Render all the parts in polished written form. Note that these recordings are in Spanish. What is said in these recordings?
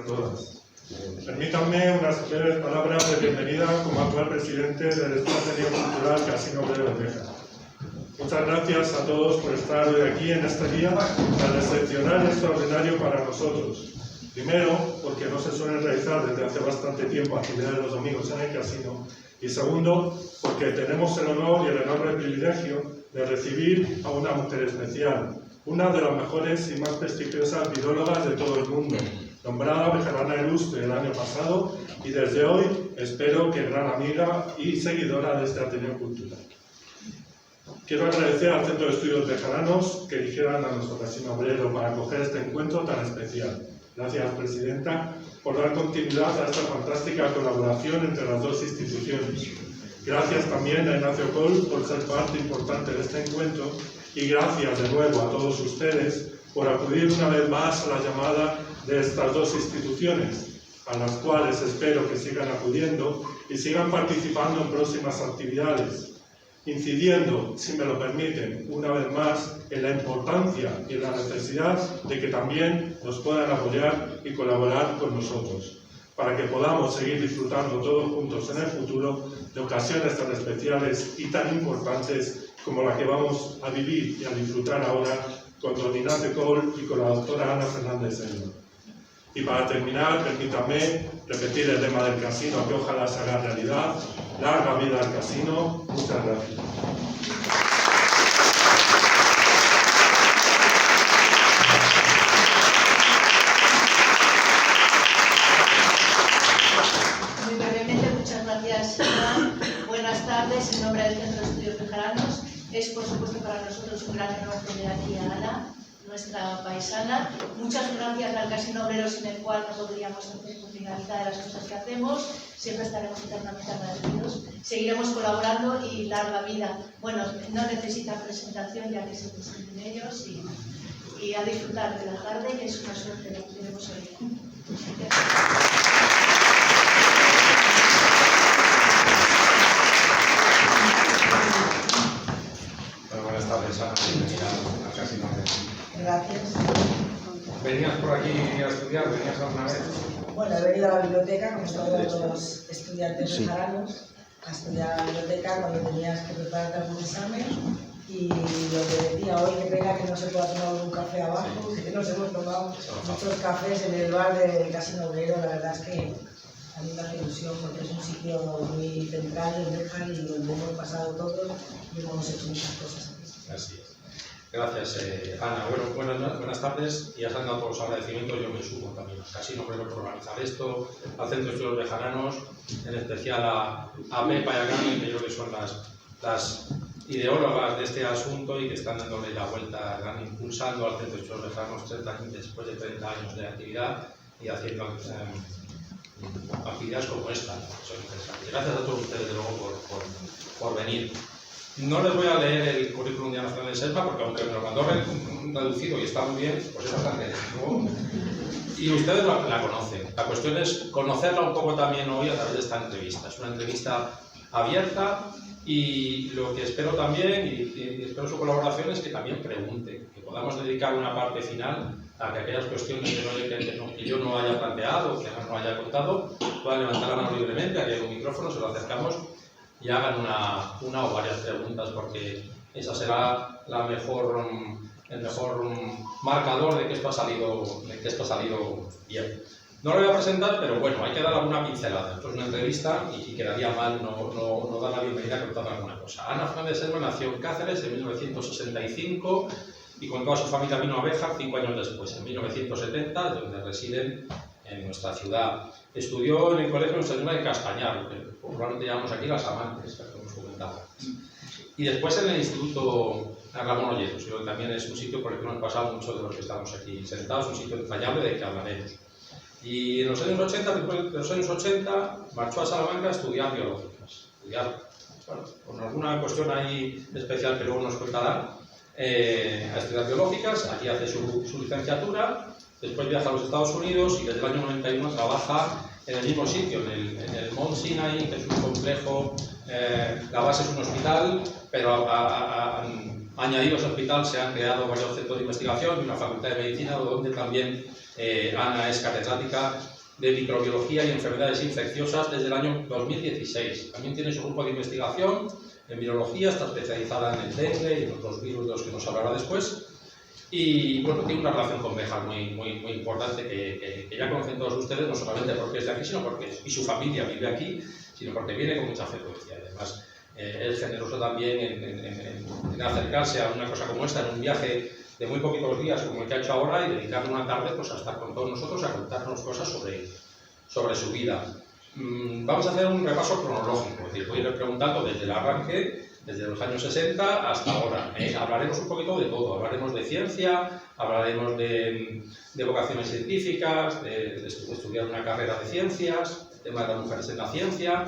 todas. Permítanme unas breves palabras de bienvenida como actual presidente del Espacio Cultural Casino Obrero de Béjar. Muchas gracias a todos por estar hoy aquí en este día tan excepcional y extraordinario para nosotros. Primero, porque no se suelen realizar desde hace bastante tiempo actividades los domingos en el casino. Y segundo, porque tenemos el honor y el enorme privilegio de recibir a una mujer especial, una de las mejores y más prestigiosas virólogas de todo el mundo, nombrada Bejarana Ilustre el año pasado y desde hoy espero que gran amiga y seguidora de este Ateneo Cultural. Quiero agradecer al Centro de Estudios Bejaranos que eligieran a nuestro casino obrero para acoger este encuentro tan especial. Gracias, Presidenta, por dar continuidad a esta fantástica colaboración entre las dos instituciones. Gracias también a Ignacio Coll por ser parte importante de este encuentro y gracias de nuevo a todos ustedes por acudir una vez más a la llamada de estas dos instituciones, a las cuales espero que sigan acudiendo y sigan participando en próximas actividades, incidiendo, si me lo permiten, una vez más en la importancia y en la necesidad de que también nos puedan apoyar y colaborar con nosotros, para que podamos seguir disfrutando todos juntos en el futuro de ocasiones tan especiales y tan importantes como la que vamos a vivir y a disfrutar ahora con don Ignacio Coll y con la doctora Ana Fernández Selva. Y para terminar, permítanme repetir el lema del casino, que ojalá se haga realidad. Larga vida al casino. Muchas gracias. Muy brevemente, muchas gracias, Iván. Buenas tardes, en nombre del Centro de Estudios Bejaranos. Es, por supuesto, para nosotros un gran honor tener aquí a Ana, nuestra paisana. Muchas gracias al Casino Obrero, sin el cual no podríamos hacer la mitad de las cosas que hacemos. Siempre estaremos eternamente agradecidos. Seguiremos colaborando y larga vida. Bueno, no necesita presentación, ya que se presenten ellos y a disfrutar de la tarde, que es una suerte la que tenemos hoy. Buenas tardes, Ana. Bienvenida al Casino Obrero. Gracias. ¿Venías por aquí a estudiar? ¿Venías alguna vez? Bueno, he venido a la biblioteca, como todos los estudiantes bejaranos, a estudiar a la biblioteca cuando tenías que prepararte algún examen. Y lo que decía hoy, que pena que no se pueda tomar un café abajo, que nos hemos tomado muchos cafés en el bar del Casino Obrero. La verdad es que a mí me hace ilusión porque es un sitio muy central en Béjar y donde hemos pasado todos y hemos hecho muchas cosas aquí. Así es. Gracias, Ana. Bueno, buenas tardes. Ya se han dado todos los agradecimientos. Yo me sumo también al Casino Obrero por organizar esto, al Centro de Estudios Bejaranos, en especial a Pepa y a Carmen, que yo creo que son las ideólogas de este asunto y que están dándole la vuelta, están impulsando al Centro de Estudios Bejaranos después de 30 años de actividad y haciendo actividades como esta, que son interesantes. Gracias a todos ustedes, de luego, por venir. No les voy a leer el currículum de Ana Fernández Selva, porque aunque me lo mandó reducido y está muy bien, pues es bastante largo. Y ustedes la conocen. La cuestión es conocerla un poco también hoy a través de esta entrevista. Es una entrevista abierta y lo que espero también, y espero su colaboración, es que también pregunten, que podamos dedicar una parte final a que aquellas cuestiones que yo no haya planteado, que Ana no haya contado, puedan levantar la mano libremente, aquí hay un micrófono, se lo acercamos y hagan una o varias preguntas, porque esa será el mejor marcador de que esto ha salido bien. No lo voy a presentar, pero bueno, hay que dar alguna pincelada. Esto es una entrevista y quedaría mal no dar la bienvenida contando alguna cosa. Ana Fernández Selva nació en Cáceres en 1965 y con toda su familia vino a Béjar 5 años después, en 1970, donde residen en nuestra ciudad. Estudió en el Colegio Nuestra Señora de Castañar, que popularmente llamamos aquí las Amantes, como os comentaba. Y después en el Instituto Ramón Olleros, que también es un sitio por el que hemos pasado muchos de los que estamos aquí sentados, un sitio entrañable del que hablaremos. Y en los años 80, después de los años 80, marchó a Salamanca a estudiar biológicas. Bueno, con alguna cuestión ahí especial que luego nos contará, a estudiar biológicas. Aquí hace su licenciatura. Después viaja a los Estados Unidos y desde el año 91 trabaja en el mismo sitio, en el Mount Sinai, que es un complejo, la base es un hospital, pero Añadido a ese hospital se han creado varios centros de investigación y una facultad de medicina donde también Ana es catedrática de microbiología y enfermedades infecciosas desde el año 2016. También tiene su grupo de investigación en virología, está especializada en el dengue y en otros virus de los que nos hablará después. Y bueno, tiene una relación con Béjar muy importante que ya conocen todos ustedes, no solamente porque es de aquí, sino porque y su familia vive aquí, sino porque viene con mucha frecuencia. Además, es generoso también en acercarse a una cosa como esta, en un viaje de muy poquitos días, como el que ha hecho ahora, y dedicarle una tarde pues, a estar con todos nosotros, a contarnos cosas sobre su vida. Vamos a hacer un repaso cronológico, es decir, voy a ir preguntando desde el arranque, desde los años 60 hasta ahora. Hablaremos un poquito de todo, hablaremos de ciencia, hablaremos de vocaciones científicas, de estudiar una carrera de ciencias, el tema de las mujeres en la ciencia,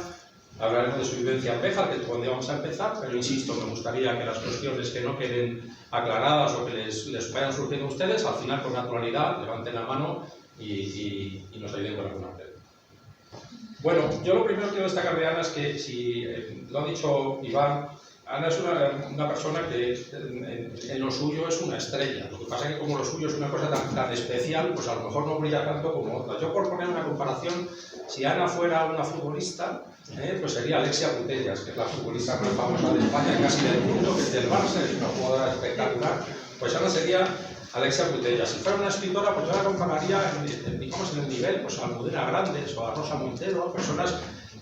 hablaremos de su vivencia en Béjar, que es donde vamos a empezar, pero insisto, me gustaría que las cuestiones que no queden aclaradas o que les vayan surgiendo a ustedes, al final con naturalidad levanten la mano y nos ayuden con alguna pregunta. Bueno, yo lo primero que quiero destacar de Ana es que, si lo ha dicho Iván, Ana es una persona que en lo suyo es una estrella. Lo que pasa es que como lo suyo es una cosa tan especial, pues a lo mejor no brilla tanto como otras. Yo, por poner una comparación, si Ana fuera una futbolista, pues sería Alexia Putellas, que es la futbolista más famosa de España, casi del mundo, que es del Barça, es una jugadora espectacular. Pues Ana sería Alexia Putellas. Si fuera una escritora, pues yo la compararía, digamos, en el nivel, pues a Almudena Grandes o a Rosa Montero, personas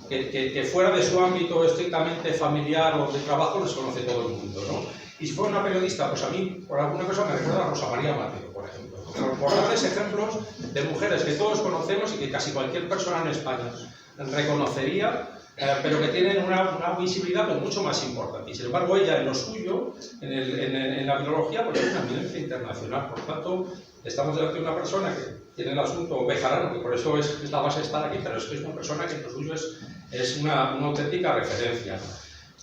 que fuera de su ámbito estrictamente familiar o de trabajo les conoce todo el mundo, ¿no? Y si fuera una periodista, pues a mí, por alguna cosa, me recuerda a Rosa María Mateo, por ejemplo. Por darles ejemplos de mujeres que todos conocemos y que casi cualquier persona en España reconocería, pero que tienen una visibilidad pues, mucho más importante. Y sin embargo, ella en lo suyo, en la biología, pues es una eminencia internacional. Por tanto, estamos delante de una persona que tiene el asunto bejarano, que por eso es la base de estar aquí, pero es que es una persona que en lo suyo es una auténtica referencia.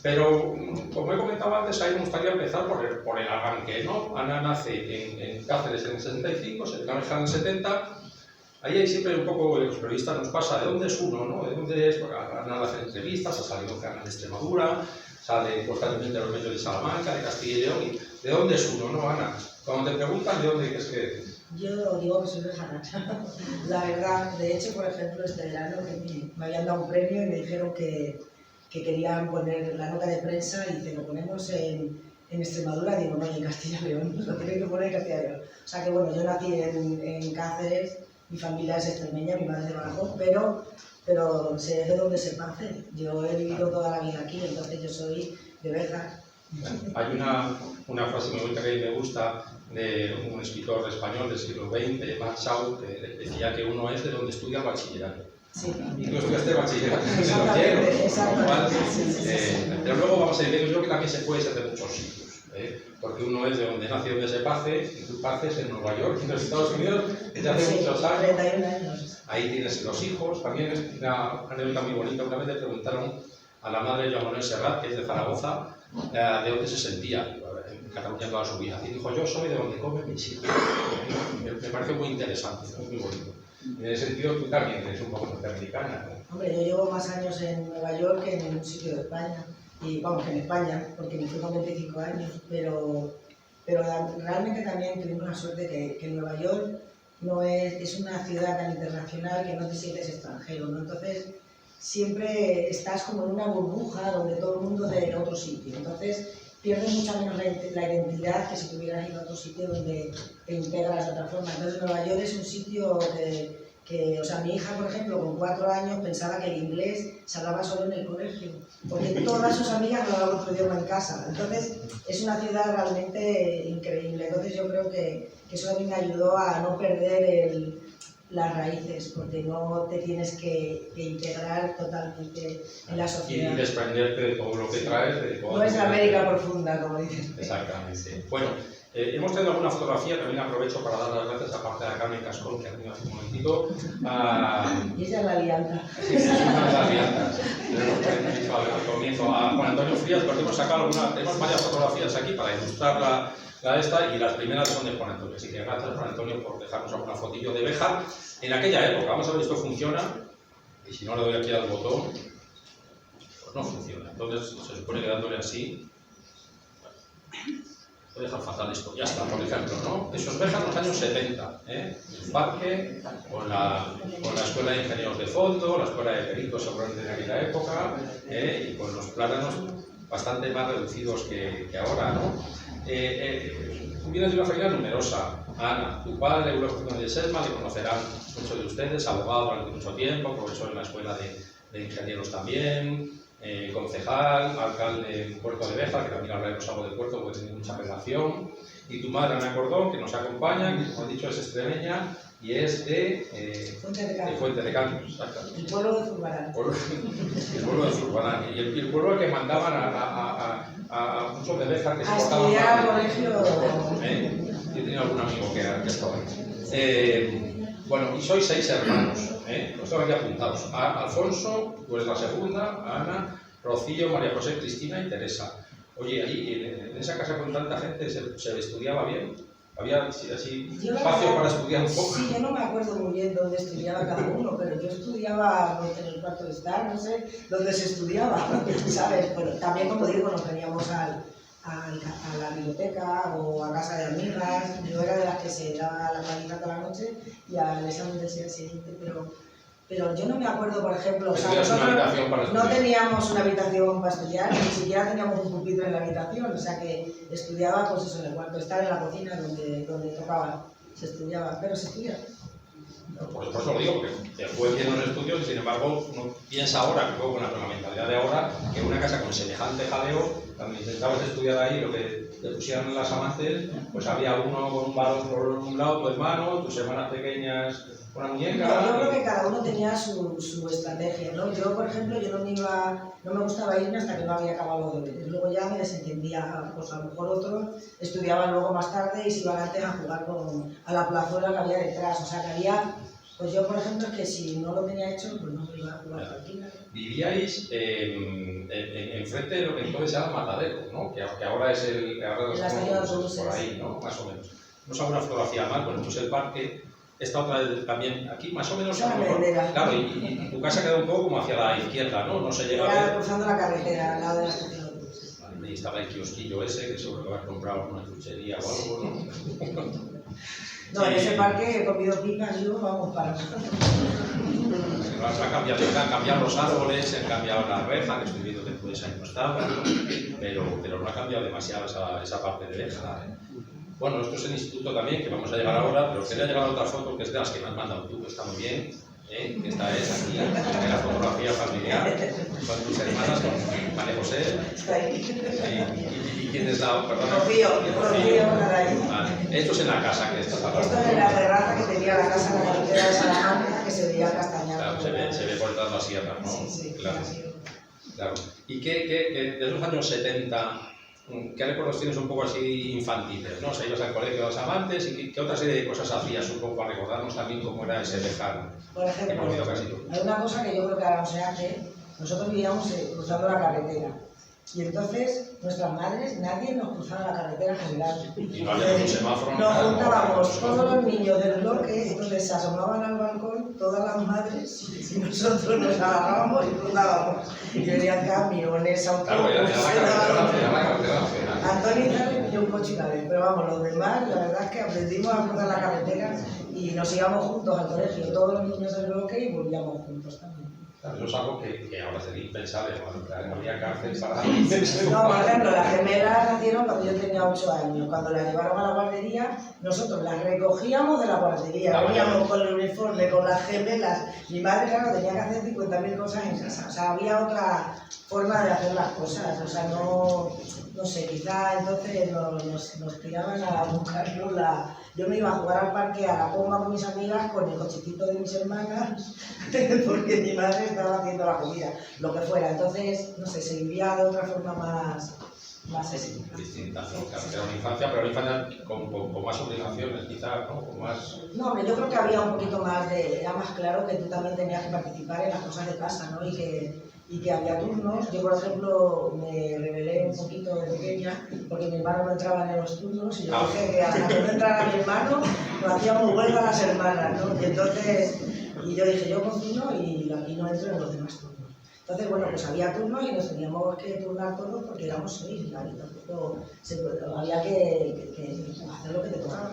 Pero, como he comentado antes, ahí me gustaría empezar por el arranque, ¿no? Ana nace en Cáceres en el 65, se Béjar en el 70. Ahí hay siempre un poco, los periodistas nos pasa, ¿de dónde es uno, no? ¿De dónde es? Porque Ana hace entrevistas, ha salido en Canal de Extremadura, sale constantemente en los medios de Salamanca, de Castilla y León, y ¿de dónde es uno, no, Ana? Cuando te preguntan, ¿de dónde crees que eres? Yo digo que soy bejarana. La verdad, de hecho, por ejemplo, este verano que me habían dado un premio y me dijeron que querían poner la nota de prensa y dice, lo ponemos en Extremadura, digo, no, en Castilla y León, lo tienen que poner en Castilla y León. O sea que bueno, yo nací en Cáceres, mi familia es extremeña, mi madre es de Badajoz, pero sé de dónde se nace. Yo he vivido toda la vida aquí, entonces yo soy de Béjar. Hay una frase muy bonita que a mí me gusta de un escritor español del siglo XX, Max Shaw, que decía que uno es de donde estudia bachillerato. Sí. Y tú estudiaste bachillerato en Exactamente, exactamente. Pero luego vamos a ir viendo, yo creo que también se puede ser de muchos sitios. Porque uno es de donde nació, donde se pace, y tú paces en Nueva York, en los Estados Unidos, desde hace muchos años. 31 años. Ahí tienes los hijos, también es una anécdota muy bonita. Una vez le preguntaron a la madre de Joan Manuel Serrat, que es de Zaragoza, de dónde se sentía, en Cataluña toda su vida. Y dijo, yo soy de donde comen mis hijos. Me parece muy interesante, muy bonito. En ese sentido, tú también eres un poco norteamericana, ¿no? Hombre, yo llevo más años en Nueva York que en ningún sitio de España. Y vamos, que en España, porque me fui con 25 años, pero realmente también tuvimos la suerte que Nueva York no es una ciudad tan internacional que no te sientes extranjero, ¿no? Entonces, siempre estás como en una burbuja donde todo el mundo es de otro sitio. Entonces, pierdes mucho menos la identidad que si te hubieras ido a otro sitio donde te integras de otra forma. Entonces, Nueva York es un sitio o sea, mi hija, por ejemplo, con 4 años pensaba que el inglés se hablaba solo en el colegio, porque todas sus amigas hablaban otro idioma en casa. Entonces, es una ciudad realmente increíble. Entonces, yo creo que eso a mí me ayudó a no perder las raíces, porque no te tienes que integrar totalmente en la sociedad. Y desprenderte de todo lo que traes. No es América profunda, como dices. Exactamente. Bueno, hemos tenido alguna fotografía, también aprovecho para dar las gracias aparte de Carmen Cascón, que ha venido hace un momentito. Y ella es la alianza. Sí, es una de las alianzas. Hemos dicho al comienzo a Juan Antonio Frías, porque hemos sacado tenemos varias fotografías aquí para ilustrar la esta, y las primeras son de Juan Antonio. Así que gracias, Juan Antonio, por dejarnos alguna fotillo de Béjar en aquella época. Vamos a ver si esto funciona, y si no le doy aquí al botón, pues no funciona. Entonces se supone que dándole así. Voy a dejar fatal esto, ya está, por ejemplo, ¿no? Eso es Béjar en los años 70, ¿eh? El parque, con la escuela de ingenieros de fondo, la escuela de peritos seguramente en aquella época, y con los plátanos bastante más reducidos que ahora, ¿no? Tú vienes de una familia numerosa. Ana, tu padre, Eulogiano de Selma, le conocerán muchos de ustedes, abogado durante mucho tiempo, profesor en la escuela de ingenieros también, concejal, alcalde en Puerto de Béjar, que también hablaremos algo del puerto porque tiene mucha relación, y tu madre, Ana Cordón, que nos acompaña, que como he dicho es extremeña y es de Fuente de Cantos, exactamente. El pueblo de Zurbarán. El pueblo de Zurbarán, y el pueblo al que mandaban a muchos de Béjar que se portaban estudiar al mal. colegio. Yo tenía algún amigo que estaba ahí. Bueno, y sois 6 hermanos, los tengo aquí apuntados. Alfonso, tú eres la segunda, Ana, Rocío, María José, Cristina y Teresa. Oye, ahí en esa casa con tanta gente se estudiaba bien. ¿Había así espacio para estudiar un poco? Sí, yo no me acuerdo muy bien dónde estudiaba cada uno, pero yo estudiaba en el cuarto de estar, no sé dónde se estudiaba, ¿sabes? Bueno, también, como digo, nos veníamos a la biblioteca o a casa de amigas. Yo era de las que se daba la paliza toda la noche y al examen del día siguiente, pero yo no me acuerdo, por ejemplo, o sea, nosotros no teníamos una habitación para estudiar, ni siquiera teníamos un pupitre en la habitación, o sea que estudiaba pues eso, en el cuarto, estar en la cocina donde tocaba, se estudiaba, pero se estudia. Por eso lo digo, porque fue bien los estudios y sin embargo uno piensa ahora, que fue con la mentalidad de ahora, que una casa con semejante jaleo, cuando intentabas estudiar ahí lo que te pusieran las amantes, pues había uno con un balón por un lado, tu hermano, tus hermanas pequeñas, una muñeca. No, yo creo que cada uno tenía su estrategia, ¿no? Yo, por ejemplo, yo no me gustaba irme hasta que no había acabado de ver. Luego ya me desentendía, pues a lo mejor otros estudiaban luego más tarde y se iban antes a jugar a la plazuela que había detrás. O sea, que había, pues yo, por ejemplo, es que si no lo tenía hecho, pues no me iba a jugar tranquila. Vivíais enfrente de lo que entonces era el Matadero, ¿no? Que ahora es ahora la estación de autobuses. Por ahí, ¿no? Más o menos. No sé alguna fotografía más, bueno, pues el parque. Esta otra también aquí, más o menos. Claro, y tu casa queda un poco como hacia la izquierda, ¿no? No se llega a ver. Cruzando la carretera, al lado de la estación de autobuses. Vale, y estaba el kiosquillo ese, que seguro que haber comprado alguna chuchería o algo, ¿no? No, en ese parque he comido pipas y yo, vamos para. Han cambiado los árboles, han cambiado la reja, que estoy viendo que después ahí no estaba, ¿no? pero no ha cambiado demasiado esa parte de Béjar, ¿eh? Bueno, esto es el instituto también, que vamos a llegar ahora, pero quería llegar a otra foto que es de las que me has mandado tú, que está muy bien, que esta es aquí, en la fotografía familiar, con tus hermanas, con María José, y quién es la, perdona, Rocío. Vale. Esto es en la casa que estás hablando. Esto es en la terraza que tenía la casa en la carretera de Salamanca, que se veía castañado. Claro, se ve por detrás la sierra, ¿no? Sí, claro. ¿Y qué de los años 70, qué recuerdos tienes un poco así infantiles, ¿no? O sea, ibas al colegio de los amantes y qué otra serie de cosas hacías un poco para recordarnos también cómo era ese Béjar. Por ejemplo, hay una cosa que yo creo que ahora no se hace. Nosotros vivíamos cruzando la carretera. Y entonces, nuestras madres, nadie nos cruzaba la carretera general. Y no había un semáforo. Nos juntábamos todos los niños del bloque, entonces se asomaban al balcón todas las madres y nosotros nos agarrábamos y cruzábamos. Y venían camiones, autobuses. Antonio y Charlie yo un coche una vez, pero vamos, los demás, la verdad es que aprendimos a cruzar la carretera y nos íbamos juntos al colegio, todos los niños del bloque y volvíamos juntos también. Eso es algo que ahora sería impensable, ¿no? Había cárcel para... No, por ejemplo, las gemelas nacieron cuando yo tenía 8 años. Cuando las llevaron a la guardería, nosotros las recogíamos de la guardería. Veníamos con el uniforme, con las gemelas. Mi madre, claro, tenía que hacer 50.000 cosas en casa. O sea, había otra forma de hacer las cosas. O sea, no sé, quizá entonces nos tiraban a buscarnos la... Yo me iba a jugar al parque a la pomba con mis amigas con el cochecito de mis hermanas porque mi madre estaba haciendo la comida, lo que fuera. Entonces, no sé, se vivía de otra forma más distinta, ¿no? Claro, era una infancia, pero una infancia con más obligaciones, quizás, ¿no? Con más... No, hombre, yo creo que había un poquito más era más claro que tú también tenías que participar en las cosas de casa, ¿no? Y que había turnos. Yo, por ejemplo, me rebelé un poquito de pequeña porque mi hermano no entraba en los turnos y yo dije que a la que no entrara mi hermano nos hacíamos huelga a las hermanas, ¿no? Y entonces, yo dije, yo cocino y no entro en los demás turnos. Entonces, bueno, pues había turnos y nos teníamos que turnar todos porque éramos 6, ¿vale? Tampoco había que hacer lo que te tocaba.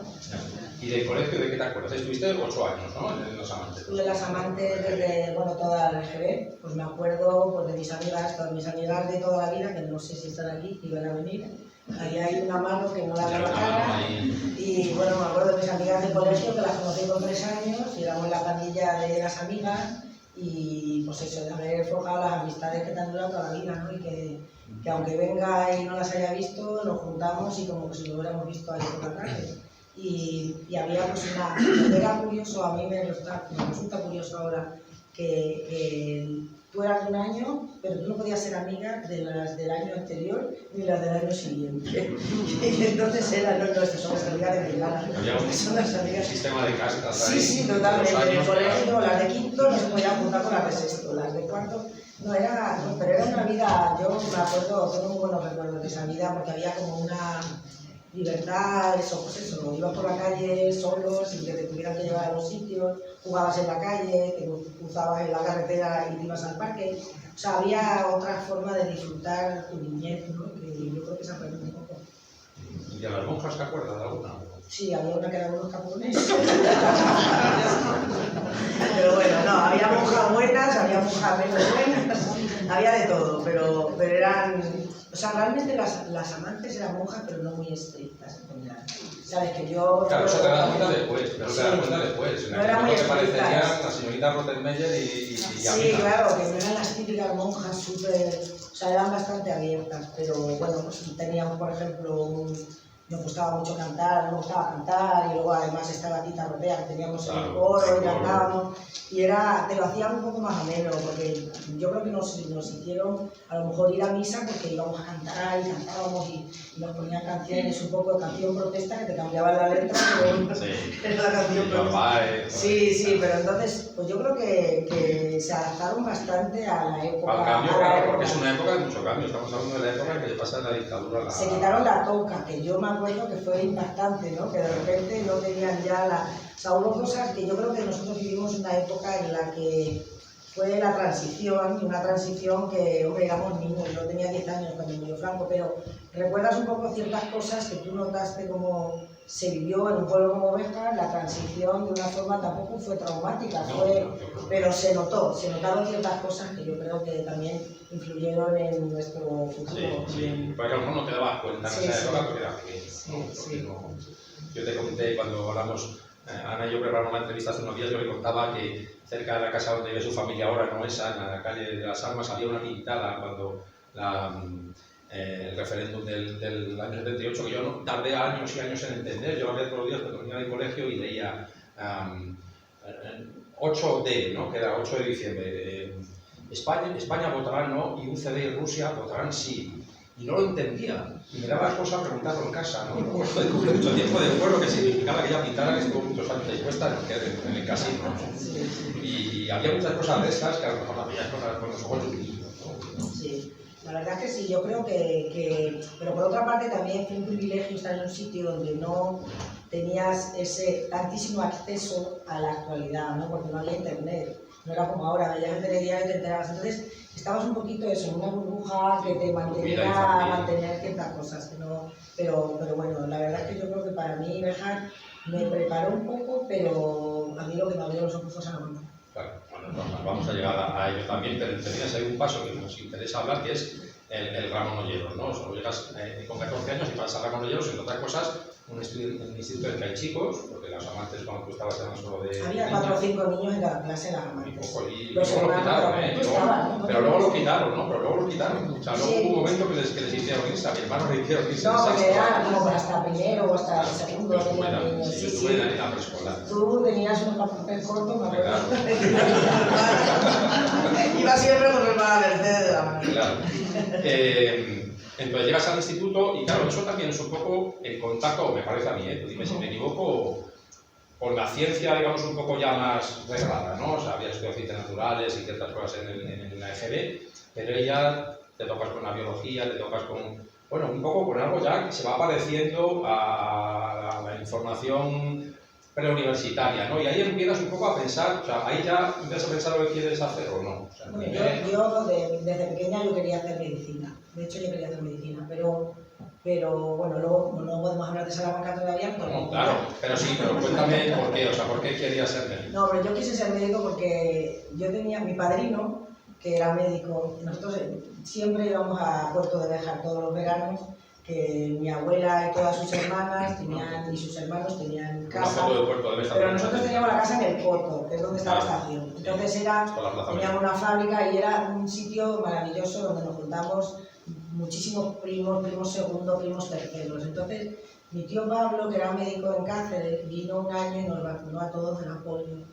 ¿Y del colegio de qué te acuerdas? Estuviste 8 años, ¿no? En Los Amantes. Estuve en Las Amantes desde, bueno, toda la RGB, pues me acuerdo pues, de mis amigas, todas mis amigas de toda la vida, que no sé si están aquí, que iban a venir. Ahí hay una mano que no la veo la cara. Y bueno, me acuerdo de mis amigas del colegio, que las conocí con 3 años, y éramos la pandilla de las amigas, y pues eso, de haber forjado las amistades que te han durado toda la vida, ¿no? Y que aunque venga y no las haya visto, nos juntamos y como que si lo hubiéramos visto ahí por la tarde. Y había pues era curioso, a mí me resulta curioso ahora que tú eras de un año, pero tú no podías ser amiga de las del año anterior ni las del año siguiente. Y entonces eran nuestras, son las amigas de Milana. Son las amigas. Sistema de castas. Sí, totalmente. En el colegio, las de quinto no se podían juntar con las de sexto, las de cuarto. No, pero era una vida, yo me acuerdo, tengo muy buenos recuerdos de esa vida porque había como una libertad, pues ibas por la calle solo, sin que te tuvieran que llevar a los sitios, jugabas en la calle, te cruzabas en la carretera y te ibas al parque. O sea, había otra forma de disfrutar tu niñez, ¿no? Que yo creo que se aprendió un poco. ¿Y de las monjas te acuerdas de alguna? Sí, había una que era unos capones. Pero bueno, no, había monjas buenas, había monjas menos buenas, había de todo, pero eran... O sea, realmente las amantes eran monjas, pero no muy estrictas en general. Sabes que yo... Claro, eso te das cuenta después, pero te das cuenta después. No era muy que parecerían estrictas. la señorita Rottenmeier y Sí, claro, que no eran las típicas monjas súper... O sea, eran bastante abiertas, pero bueno, pues teníamos, por ejemplo, nos gustaba mucho cantar, nos gustaba cantar, y luego además estaba Tita Ropea, que teníamos el coro y cantábamos, y te lo hacían un poco más ameno, porque yo creo que nos hicieron a lo mejor ir a misa porque íbamos a cantar y cantábamos y nos ponían canciones, un poco de canción protesta, que te cambiaban la letra, pero era la canción protesta. Sí, pero entonces, pues yo creo que se adaptaron bastante a la época. Al cambio, claro, porque es una época de mucho cambio, estamos hablando de la época en que pasa la dictadura. Se quitaron la touca, que yo me acuerdo que fue impactante, ¿no? Que de repente no tenían ya la... O sea, hubo cosas que yo creo que nosotros vivimos una época en la que fue la transición, y una transición que, hombre, éramos niños, yo tenía 10 años cuando murió Franco, pero recuerdas un poco ciertas cosas que tú notaste como se vivió en un pueblo como Béjar, la transición de una forma tampoco fue traumática, pero se notaron ciertas cosas que yo creo que también influyeron en nuestro futuro. Sí, porque a lo mejor no te dabas cuenta en esa época porque era pequeño. Yo te conté cuando hablamos, Ana y yo preparamos una entrevista hace unos días, yo le contaba que cerca de la casa donde vive su familia ahora, no esa, en la calle de las Armas, había una pintada cuando el referéndum del año 78, que yo no tardé años y años en entender. Yo lo veía todos los días cuando venía del colegio y leía 8D, ¿no? Que era 8 de diciembre. España votará no y UCD y Rusia votarán sí. Y no lo entendía. Y me daba cosas a preguntarlo en casa, ¿no? Luego después mucho tiempo después lo que significaba que ella pintara, que estuvo muchos años expuesta en el casino, ¿no? Y había muchas cosas de estas que a lo mejor las veías con los ojos de un niño, ¿no? Sí, la verdad es que sí, yo creo que... Pero por otra parte también fue un privilegio estar en un sitio donde no tenías ese tantísimo acceso a la actualidad, ¿no? Porque no había internet. No era como ahora, veías el telediario y te enterabas. Entonces, estabas un poquito eso, en una burbuja que te mantenía a mantener ciertas cosas. Que no, pero bueno, la verdad es que yo creo que para mí Béjar me preparó un poco, pero a mí lo que me abrió los ojos fue Salamanca. Claro, bueno, vamos a llegar a ello también, pero tenías ahí un paso que nos interesa hablar, que es el Ramón Olleros, ¿no? O sea, llegas con 14 años y pasas a Ramón Olleros, entre otras cosas, un instituto en el que hay chicos, porque las amantes cuando tú estabas eran solo de... Había 4 o 5 niños en cada clase de las amantes. Y luego lo quitaron, ¿eh? Pero luego lo quitaron, ¿no? Pero luego lo quitaron. O sea, luego hubo un momento que les hicieron irse, a mi hermano le hicieron irse. No, porque era como hasta primero o hasta segundo. Sí, yo estuve en la preescolar. Tú tenías un papel corto, me acuerdo. Iba siempre con mi hermana Mercedes de la mano. Claro. Entonces llegas al instituto y claro, eso también es un poco el contacto, me parece a mí, tú dime si me equivoco, con la ciencia, digamos, un poco ya más reglada, ¿no? O sea, había estudiado ciencias naturales y ciertas cosas en la EGB, pero ya te tocas con la biología, te tocas con, bueno, un poco con algo ya que se va pareciendo a la información preuniversitaria, ¿no? Y ahí empiezas un poco a pensar, o sea, ahí ya empiezas a pensar lo que quieres hacer o no. O sea, Bueno, yo desde pequeña yo quería hacer medicina, de hecho yo quería hacer medicina, pero bueno, luego no podemos hablar de Salamanca todavía. No, claro, pero sí, pero cuéntame por qué, o sea, ¿por qué querías ser médico? No, pero yo quise ser médico porque yo tenía mi padrino, que era médico, nosotros siempre íbamos a Puerto de Béjar todos los veranos, que mi abuela y todas sus hermanas y sus hermanos tenían casa, Una foto de Puerto de Béjar, pero nosotros teníamos la casa en el Porto, que es donde está la estación. Entonces teníamos una fábrica y era un sitio maravilloso donde nos juntamos muchísimos primos segundos, primos terceros. Entonces mi tío Pablo, que era médico en Cáceres, vino un año y nos vacunó a todos de la polio.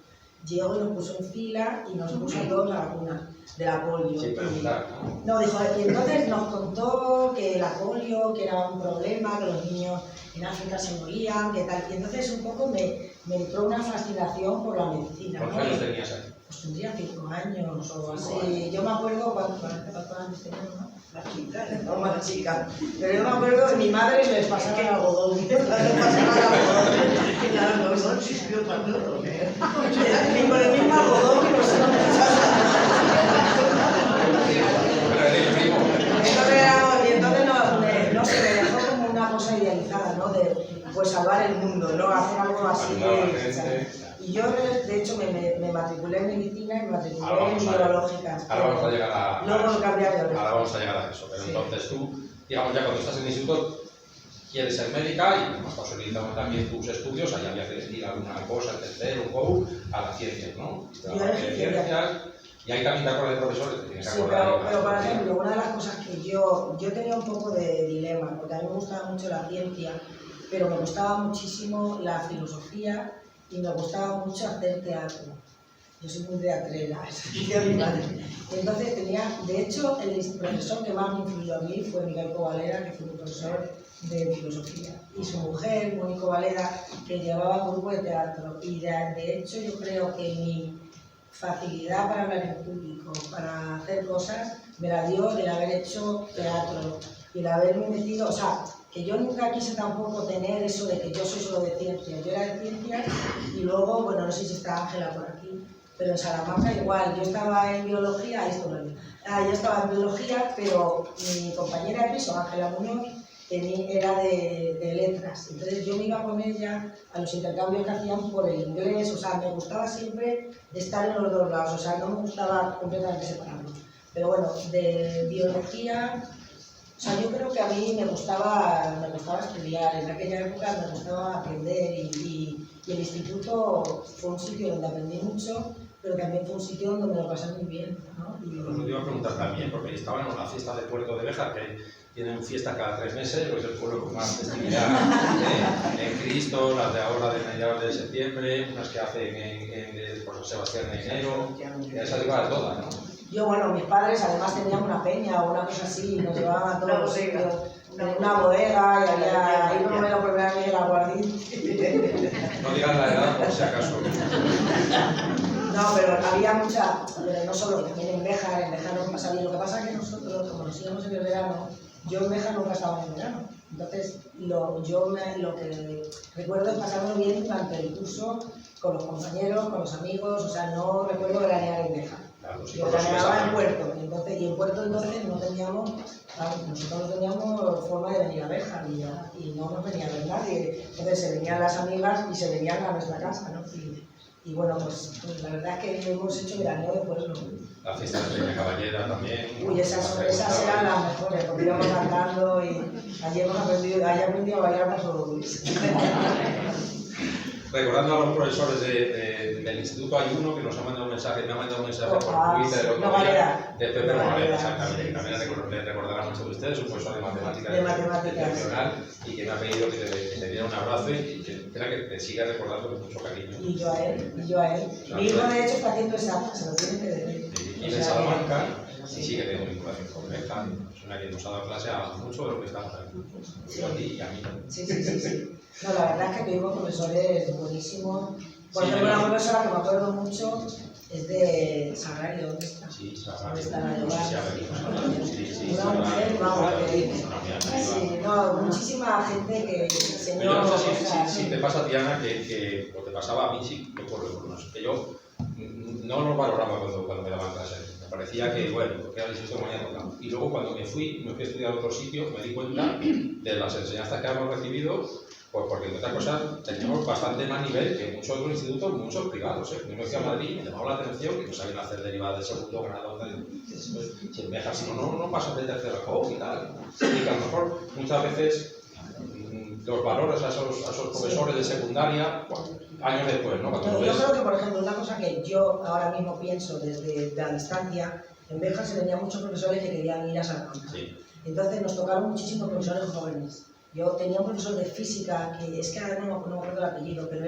Llegó y nos puso en fila y nos puso a todos la vacuna de la polio. Sí, preguntar, ¿no? No, dijo, y entonces nos contó que la polio, que era un problema, que los niños en África se morían, que tal. Y entonces un poco me entró una fascinación por la medicina. ¿Cuántos años tenías ahí? Pues tendría 5 años o así. Yo me acuerdo cuántos años tenía, ¿no? La chica, No, más chica. Pero yo me acuerdo que mi madre les pasaba el algodón. Les pasaba el algodón. el algodón sirvió para todo. Y con el mismo algodón que nosotros. Entonces no se me dejó como una cosa idealizada, ¿no? De pues salvar el mundo, ¿no? Hacer algo así. Y yo, de hecho, me matriculé en medicina y me matriculé en biológicas. Ahora vamos a llegar a luego cambiar de ahora vamos a llegar a eso. Pero sí. Entonces tú, digamos, ya cuando estás en el instituto, quieres ser médica y además posibilitamos también tus estudios, ahí había que elegir alguna cosa, el tercero, un poco, a las ciencias, ¿no? Y ahí también te acuerdas de profesores, te tienes que sí, acordar. pero por ejemplo, una de las cosas que yo tenía un poco de dilema, porque a mí me gustaba mucho la ciencia, pero me gustaba muchísimo la filosofía y me gustaba mucho hacer teatro. Yo soy muy teatrera, eso dice mi madre. Entonces de hecho, el profesor que más me influyó a mí fue Miguel Covalera, que fue un profesor de filosofía, y su mujer, Mónica Covalera, que llevaba un grupo de teatro. Y de hecho yo creo que mi facilidad para hablar en público, para hacer cosas, me la dio de haber hecho teatro y de haberme metido, o sea, que yo nunca quise tampoco tener eso de que yo soy solo de ciencias. Yo era de ciencias y luego, bueno, no sé si está Ángela por aquí, pero en Salamanca igual, yo estaba en biología, yo estaba en biología, pero mi compañera de piso, Ángela Muñoz, era de letras, entonces yo me iba con ella a los intercambios que hacían por el inglés, o sea, me gustaba siempre estar en los dos lados, o sea, no me gustaba completamente separarlo. Pero bueno, de biología, o sea, yo creo que a mí me gustaba estudiar, en aquella época me gustaba aprender y el instituto fue un sitio donde aprendí mucho, pero también fue un sitio donde me lo pasé muy bien, ¿no? Yo te iba a preguntar también, porque estaban en la fiesta de Puerto de Béjar, que tienen fiesta cada 3 meses, porque es el pueblo con más festividad en Cristo, las de ahora de mediados de septiembre, unas que hacen en San Sebastián en enero, ya esas igual todas, ¿no? Yo, bueno, mis padres además tenían una peña o una cosa así, y nos llevaban a todos los sitios, una bodega, y ahí no me lo probé ni el aguardiente. No digas la edad, por si acaso. No, pero había mucha, pero no solo, también en Béjar no pasaba bien. Lo que pasa es que nosotros, como nos íbamos en el verano, yo en Béjar nunca estaba en el verano. Entonces, lo que recuerdo es pasarlo bien durante el curso con los compañeros, con los amigos, o sea, no recuerdo veranear en Béjar. Claro, sí, yo veraneaba en Puerto, y en Puerto entonces no teníamos, nosotros no teníamos forma de venir a Béjar y no nos venía a ver nadie. Entonces se venían las amigas y se venían a nuestra casa, ¿no? Y bueno, pues la verdad es que hemos hecho veraneo de pueblo. La fiesta de Peña Caballera también. Uy, esas eran las mejores, porque íbamos cantando y allí hemos aprendido a bailar con los Luis. Recordando a los profesores del instituto, hay uno que nos ha mandado un mensaje, me ha mandado un mensaje por Twitter el otro día, de Pepe Novalera, exactamente, también le recordará mucho de ustedes, un profesor de matemáticas excepcional, y que me ha pedido que te diera un abrazo y que te siga recordando con mucho cariño. Y yo a él. Mi hijo de hecho está haciendo esa, se lo tiene que decir. Y en Salamanca, y sí que tengo vinculación con Béjar, es una que nos ha dado clase a mucho de lo que estamos aquí, sí. A ti y a mí también. Sí. No, la verdad es que tuvimos profesores buenísimos. Por ejemplo, una profesora que me acuerdo mucho, es de Sagrario, ¿dónde está? Sí, ¿Dónde está la no sé si ha venido. Sí, Una mujer, vamos, que... Sí, no, muchísima gente que enseñó Yo no sé cosas. si te pasa, Diana, o te pasaba a mí, sí, yo por lo menos, que yo no lo valoraba cuando me daban clases. Me parecía que, bueno, porque era el instituto que me había tocado. Y luego cuando me fui a estudiar a otro sitio, me di cuenta de las enseñanzas que habíamos recibido, pues porque entre otras cosas teníamos bastante más nivel que muchos otros institutos, muchos privados. Yo me fui a Madrid y me llamaba la atención que no sabían hacer derivadas de segundo grado. Si en Béjar, si no pasas de tercero y tal. Y que a lo mejor muchas veces los valores a esos profesores de secundaria, bueno, años después, ¿no? Yo creo que, por ejemplo, una cosa que yo ahora mismo pienso desde la distancia, en Béjar se tenía muchos profesores que querían ir a Salamanca. Sí. Entonces nos tocaron muchísimos profesores jóvenes. Yo tenía un profesor de física, que es que ahora no me acuerdo el apellido, pero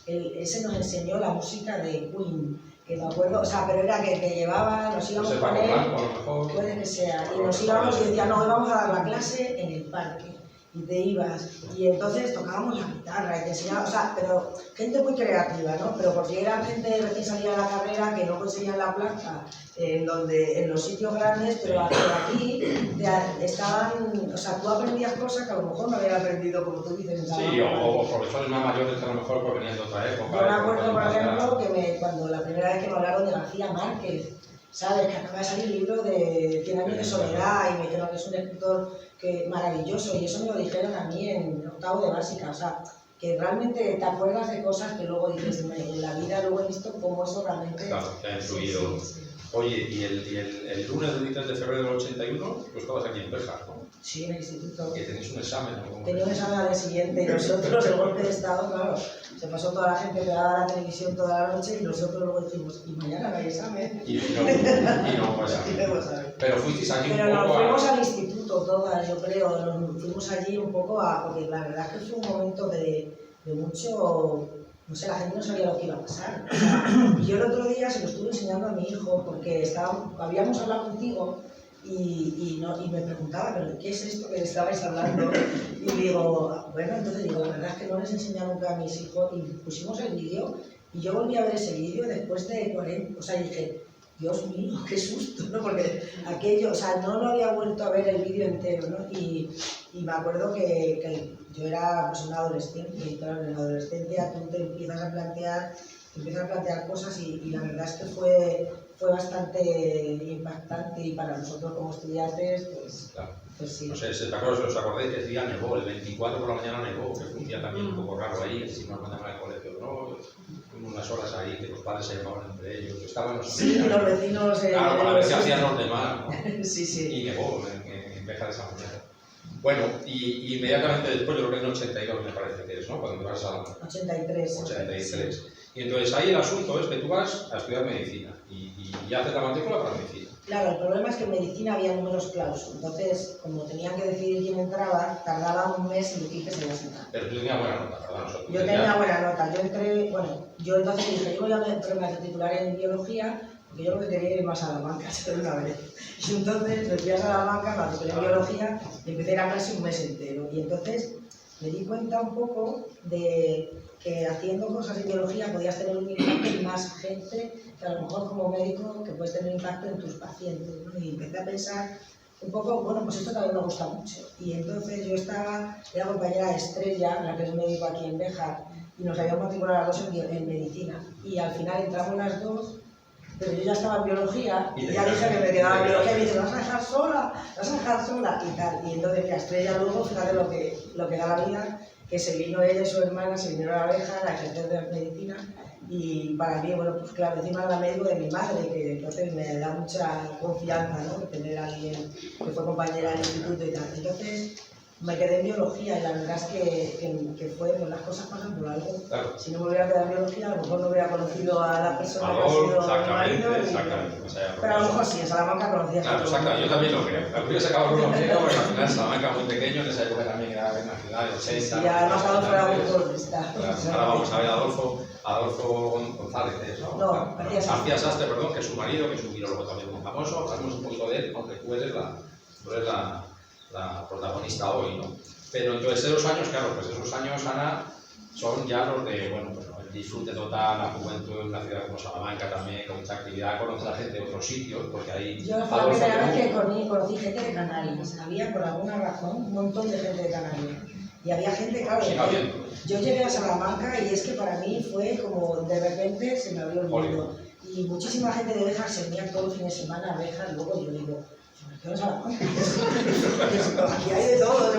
ese nos enseñó la música de Queen, que me acuerdo, o sea, pero era que llevaba, nos íbamos con él, a lo mejor. puede que sea, y nos íbamos y decía, no, hoy vamos a dar la clase en el parque. Y te ibas, y entonces tocábamos la guitarra y te enseñaba, o sea, pero gente muy creativa, ¿no? Pero porque era gente recién salida de la carrera que no conseguían la plaza en los sitios grandes, pero aquí estaban, o sea, tú aprendías cosas que a lo mejor no habías aprendido, como tú dices, en Sí, Salamanca. o profesores más mayores que a lo mejor proveniendo de otra época. Yo me acuerdo, por ejemplo, que cuando la primera vez que me hablaron de García Márquez, ¿sabes? Que acaba de salir el libro de 100 años de soledad y me dijeron que es un escritor maravilloso, y eso me lo dijeron a mí en octavo de básica, o sea, que realmente te acuerdas de cosas que luego dices, en la vida luego he visto cómo eso realmente... Claro, te ha influido. Sí. Oye, y el lunes del 23 de febrero del 81, tú estabas aquí en Béjar, ¿no? Sí, en el instituto. Que tenéis un examen, ¿no? Tenía un examen al día siguiente y nosotros, el golpe de estado, claro, se pasó toda la gente pegada a la televisión toda la noche y nosotros luego dijimos, y mañana no hay examen. Y no pues, pero fuisteis allí un Pero poco nos fuimos al instituto todas, yo creo, nos fuimos allí un poco porque la verdad es que fue un momento de mucho, no sé, la gente no sabía lo que iba a pasar. O sea, y yo el otro día se lo estuve enseñando a mi hijo porque habíamos hablado contigo y me preguntaba, ¿pero qué es esto que estabais hablando? Y digo, bueno, entonces digo, la verdad es que no les he enseñado nunca a mis hijos y pusimos el vídeo y yo volví a ver ese vídeo después de 40, o sea, dije, Dios mío, qué susto, ¿no? Porque aquello, o sea, no lo había vuelto a ver el vídeo entero, ¿no? Y me acuerdo que yo era pues una adolescente, y claro, en la adolescencia tú te empiezas a plantear cosas y la verdad es que fue bastante impactante y para nosotros como estudiantes, pues, claro. Pues sí. No sé, si os acordáis que ese día nevó, el 24 por la mañana nevó, que fue un día también un poco raro ahí, si nos mandaban al colegio, ¿no? Unas horas ahí que los padres se llamaban entre ellos, que estaban los sí, los vecinos... claro, para ver qué hacían los demás, ¿no? Sí, sí. Y nevó en Béjar esa mañana. Bueno, y inmediatamente después, yo creo que en 82 me parece que es, ¿no? Cuando te vas a... 83. 83. Y entonces ahí el asunto es que tú vas a estudiar medicina y haces la matrícula para medicina. Claro, el problema es que en medicina había números clausos, entonces, como tenían que decidir quién entraba, tardaba un mes en decir que se iba a sentar. Pero tú tenías buena nota, ¿verdad? Yo tenía buena nota, yo entré, bueno, yo entonces dije, yo voy a matricular en biología, porque yo lo que quería ir más a Salamanca, de una vez. Y entonces me fui a Salamanca, matriculé en biología y empecé a ir a clase un mes entero. Y entonces me di cuenta un poco de que haciendo cosas en biología podías tener un impacto en más gente, que a lo mejor como médico que puedes tener impacto en tus pacientes, ¿no? Y empecé a pensar un poco, bueno, pues esto también me gusta mucho. Y entonces yo era compañera de Estrella, la que es médico aquí en Béjar, y nos habíamos matriculado las dos en medicina. Y al final entramos las dos, pero yo ya estaba en biología, y ya dije que me quedaba en biología, y me dice, ¿vas a dejar sola? Y tal. Y entonces que Estrella luego, fíjate lo que da la vida, que se vino ella y su hermana, se vinieron a Béjar a ejercer de medicina, y para mí, bueno, pues claro, encima era médico de mi madre, que entonces me da mucha confianza, ¿no? Tener a alguien que fue compañera del instituto y tal. Entonces me quedé en biología y la verdad es que fue, pues las cosas pasan por algo. Claro. Si no me hubiera quedado en biología, a lo mejor no hubiera conocido a la persona que ha Adolfo, sido mi marido. exactamente. O sea, Pero a lo mejor sí, en Salamanca conocías claro, a todo el exacto, mundo. yo también lo creo. La hubiera sacado por una ciega porque al final Salamanca muy pequeño, en esa época también era una ciudad de 80. Y además Adolfo era muy futbolista. Ahora vamos a ver a Adolfo González, ¿no? No, García Sastre, perdón, que es su marido, que es un biólogo también muy famoso. Hablamos un poquito de él, aunque tú eres la protagonista hoy, ¿no? Pero entonces esos años, claro, pues esos años, Ana, son ya los de, bueno, pues disfrute total, la juventud en una ciudad como Salamanca también, con mucha actividad, conoce a la gente de otros sitios, porque ahí... Yo fue la primera vez que conocí gente de Canarias. Había, por alguna razón, un montón de gente de Canarias. Y había gente, claro, Sigue habiendo. yo llegué a Salamanca y es que para mí fue como de repente se me abrió el mundo. Y muchísima gente de Béjar se venía todo el fin de semana a Béjar, luego yo digo, sobre todo en Salamanca, aquí hay de todo,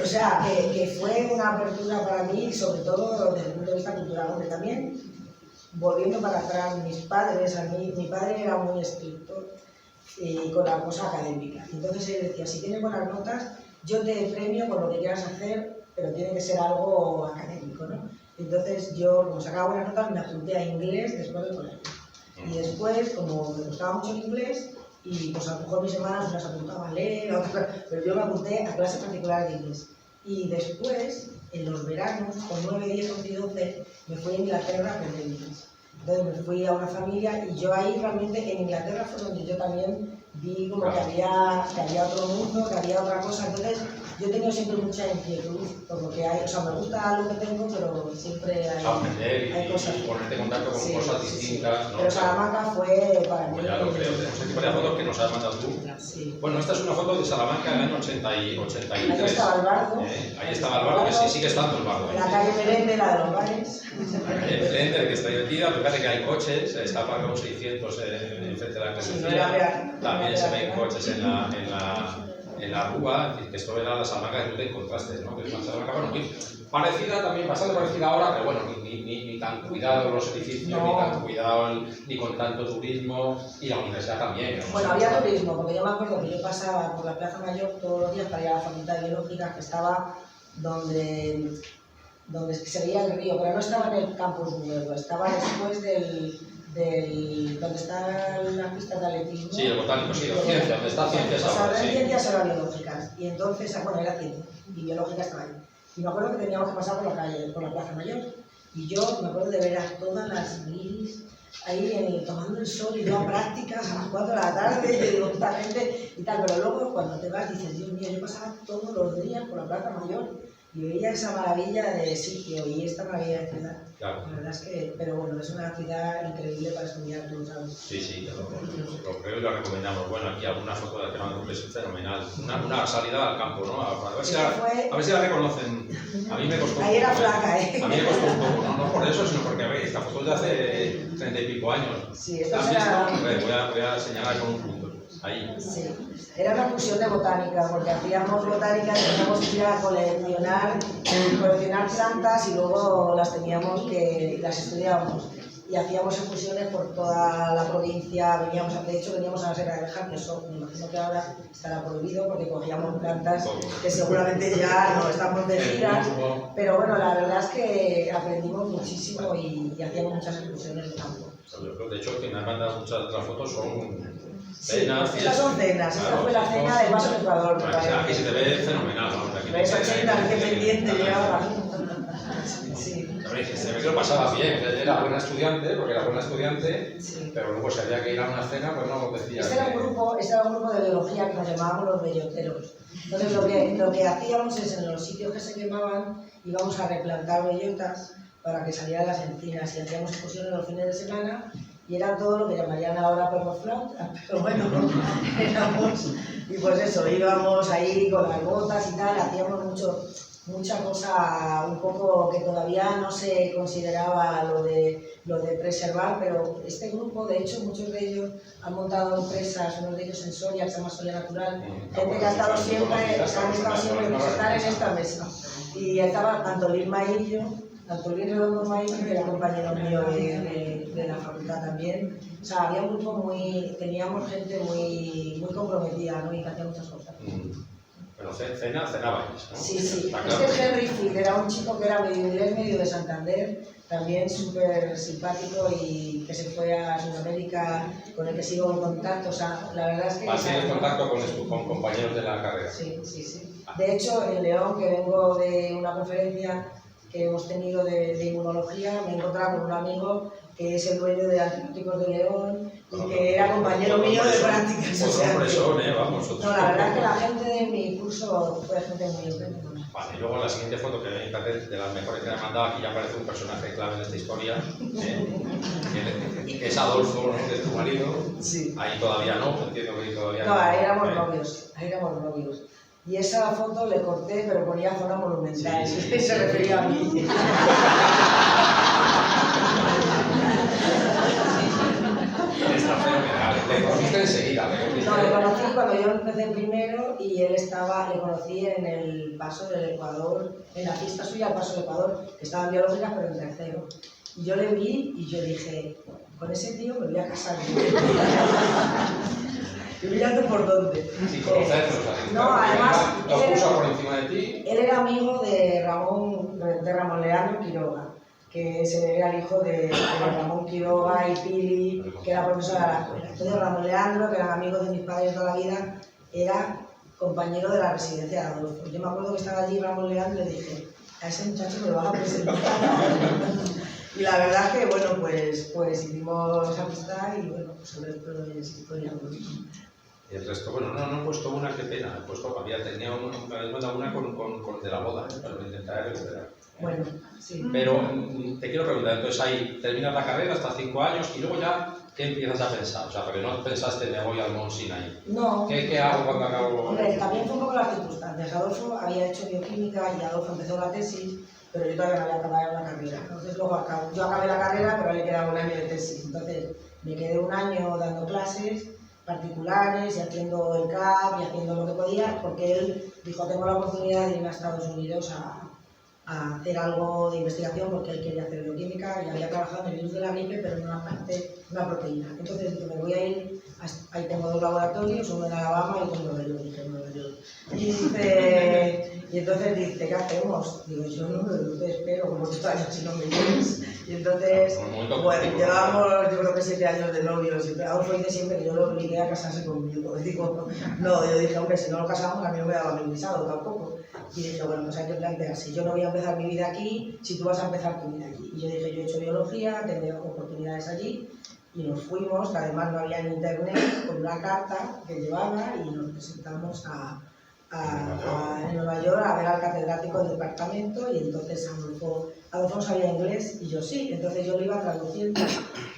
o sea, que fue una apertura para mí, sobre todo desde el punto de vista cultural, donde también, volviendo para atrás, mis padres, mi padre era muy estricto con la cosa académica. Entonces él decía, si tienes buenas notas, yo te premio con lo que quieras hacer, pero tiene que ser algo académico, ¿no? Entonces yo, como sacaba buenas notas, me apunté a inglés después del colegio. Y después, como me gustaba mucho el inglés, y pues a lo mejor mis hermanas las apuntaba a leer, pero yo me apunté a clases particulares de inglés. Y después, en los veranos, con 9, 10, 11 y 12, me fui a Inglaterra a aprender inglés. Entonces me fui a una familia y yo ahí realmente en Inglaterra fue donde yo también vi como que había otro mundo, que había otra cosa. Entonces yo he tenido siempre mucha inquietud por lo que hay, o sea, me gusta lo que tengo, pero siempre hay cosas. Y ponerte en contacto con cosas distintas. ¿No? Pero Salamanca fue para mí. Pues ya lo creo, tenemos este tipo de fotos que nos has mandado tú. Sí. Bueno, esta es una foto de Salamanca del año 83. Ahí estaba el bardo. Ahí estaba el bardo, que sí, sigue estando el bardo. La calle Merende, la de los bares. La calle Merende, que está divertida, pero fíjate que hay coches, está aparcado un 600 enfrente de la iglesia. También se ven coches en la rúa, que esto era la Salamanca que tú te encontraste, ¿no? Que es una Salamanca, bueno, muy parecida también, bastante parecida ahora, pero bueno, ni tan cuidado los edificios, no. ni tan cuidado, ni con tanto turismo, y la universidad también. ¿No? Bueno, había turismo, porque yo me acuerdo que yo pasaba por la Plaza Mayor todos los días para ir a la Facultad de Biológica, que estaba donde se veía el río, pero no estaba en el campus nuevo, estaba después donde está la pista de atletismo. Sí, el botánico, sí, la ciencia, donde está ciencias ahora. O sea, sí. ciencias eran biológicas, y entonces, bueno, era ciencia, y biológica estaba ahí. Y me acuerdo que teníamos que pasar por la calle, por la Plaza Mayor, y yo me acuerdo de ver a todas las guiris ahí tomando el sol y yo a prácticas a las 4 de la tarde, y yo digo, esta gente y tal, pero luego cuando te vas dices, Dios mío, yo pasaba todos los días por la Plaza Mayor y veía esa maravilla de sitio y esta maravilla de ciudad. Claro. La verdad es que, pero bueno, es una ciudad increíble para estudiar, tú sabes. Sí, sí, lo creo y lo recomendamos. Bueno, aquí alguna foto de que es fenomenal. Una salida al campo, ¿no? A ver si la reconocen. A mí me costó. Ahí era flaca, ¿eh? A mí me costó un poco, no por eso, sino porque, a ver, esta foto es de hace 30 y pico años. Sí, esto ¿La has era... visto? Voy a señalar con un punto. Ahí. Sí, era una fusión de botánica, porque hacíamos botánica y teníamos que ir a coleccionar plantas y luego las las estudiábamos. Y hacíamos excursiones por toda la provincia, de hecho veníamos a la Sierra de Béjar, que eso me imagino que ahora estará prohibido porque cogíamos plantas que seguramente ya no estamos de giras, pero bueno, la verdad es que aprendimos muchísimo y hacíamos muchas excursiones de campo. De hecho, quien me ha mandado muchas de las fotos son cenas. Sí, estas son cenas, esta fue la cena del Vaso del Ecuador. Aquí se te ve fenomenal, ¿no? Es 80, qué pendiente llevaba. Se ve que lo pasaba bien, era buena estudiante, porque era buena estudiante, sí. Pero luego si había que ir a una cena, pues no decía. Este era un grupo de biología que nos llamábamos los belloteros. Entonces lo que hacíamos es en los sitios que se quemaban íbamos a replantar bellotas para que salieran las encinas y hacíamos excursiones los fines de semana y era todo lo que llamarían ahora permaflauta, pero bueno, éramos, y pues eso, íbamos ahí con las botas y tal, hacíamos mucha cosa un poco que todavía no se consideraba lo de preservar, pero este grupo, de hecho, muchos de ellos han montado empresas, uno de ellos en Soria, que se llama Soria Natural, gente que ha estado siempre, pues están en esta mesa. Y estaba tanto Luis Maillo, tanto Luis Redondo Maillo, que era compañero mío de la facultad también. O sea, había un grupo teníamos gente muy comprometida, ¿no? Y que hacía muchas cosas. Pero cenabais, ¿no? Sí. Este es Henry Field, era un chico que era medio inglés, medio de Santander, también súper simpático y que se fue a Sudamérica, con el que sigo en contacto. O sea, la verdad es que... ¿Tienes contacto con compañeros de la carrera? Sí. De hecho, en León, que vengo de una conferencia que hemos tenido de inmunología, me he encontrado con un amigo que es el dueño de Antibióticos de León y que era compañero mío de prácticas. Vamos. No, la verdad es que la gente de mi curso fue gente muy Vale, y luego la siguiente foto que me parece de las mejores que me han mandado, aquí ya aparece un personaje clave en esta historia, que es Adolfo, ¿no? Que es tu marido. Sí. Ahí todavía no, entiendo que ahí todavía No, ahí éramos novios. Y esa foto le corté, pero ponía zona monumental. Sí, sí, Se sí. refería a mí. Está fenomenal, le conociste enseguida, No, le conocí cuando yo empecé primero y él estaba, le conocí en el paso del Ecuador, en la fiesta suya, el paso del Ecuador, que estaba en biológicas, pero en tercero. Y yo le vi y yo dije, con ese tío me voy a casar. Y mírate por dónde. sin conocerlos, así. No, además, Los puso por encima de ti. Él era amigo de Ramón Leandro Quiroga, que era el hijo de Ramón Quiroga y Pili, que era profesora de la escuela. Entonces Ramón Leandro, que eran amigos de mis padres toda la vida, era compañero de la residencia de Adolfo. Yo me acuerdo que estaba allí Ramón Leandro y le dije, a ese muchacho me lo vas a presentar. Y la verdad es que, bueno, pues hicimos amistad y, bueno, pues sobre todo es historia. Y el resto, bueno, no he puesto una, qué pena, he puesto, tenía una con de la boda, pero lo intentaré recuperar. Bueno, sí. Pero te quiero preguntar, entonces ahí terminas la carrera hasta 5 años y luego ya, ¿qué empiezas a pensar? O sea, porque no pensaste, me voy al Mont Sinai. No. ¿Qué hago cuando acabo? Hombre, también fue un poco las circunstancias. Adolfo había hecho bioquímica y Adolfo empezó la tesis, pero yo todavía no había acabado la carrera. Entonces luego yo acabé la carrera, pero a él le quedaba un año de tesis. Entonces me quedé un año dando clases particulares y haciendo el CAP y haciendo lo que podía, porque él dijo, tengo la oportunidad de ir a Estados Unidos a hacer algo de investigación, porque él quería hacer bioquímica y había trabajado en el virus de la gripe, pero en una parte, una proteína. Entonces dije, me voy a ir, ahí tengo 2 laboratorios, uno en Alabama y otro en Nueva York. Dije, Nueva York. Y entonces dice, ¿qué hacemos? Digo, yo no te espero como 8 años si no me vienes. Y entonces, bueno, llevamos yo creo que 7 años de novios y Adolfo dice siempre que yo lo obligué a casarse conmigo. Digo, no, yo dije, hombre, si no lo casamos a mí no me daba mi visado tampoco. Y dije, bueno, pues hay que plantearse, yo no voy a empezar mi vida aquí si tú vas a empezar tu vida allí. Y yo dije, yo he hecho biología, tendré oportunidades allí. Y nos fuimos, que además no había en internet, con una carta que llevaba y nos presentamos en Nueva York a ver al catedrático del departamento y entonces Adolfo no sabía inglés y yo sí, entonces yo le iba traduciendo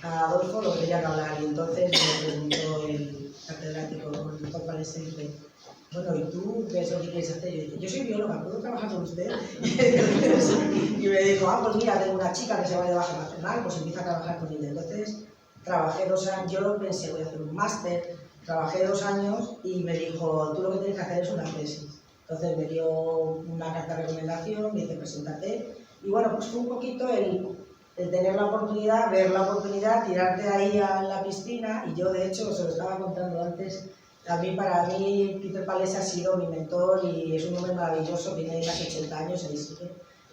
a Adolfo lo que tenía que hablar y entonces me preguntó el catedrático, el doctor Palese, dice, bueno, ¿y tú qué es lo que quieres hacer? Y yo dije, yo soy bióloga, ¿puedo trabajar con usted? Y me dijo, pues mira, tengo una chica que se va de baja maternal, pues empieza a trabajar con ella. Entonces trabajé 2 años, yo pensé, voy a hacer un máster, trabajé 2 años y me dijo, tú lo que tienes que hacer es una tesis. Entonces me dio una carta de recomendación, me dice, preséntate. Y bueno, pues fue un poquito el tener la oportunidad, ver la oportunidad, tirarte ahí a la piscina. Y yo, de hecho, se lo estaba contando antes, para mí Peter Palese ha sido mi mentor y es un hombre maravilloso, tiene casi 80 años,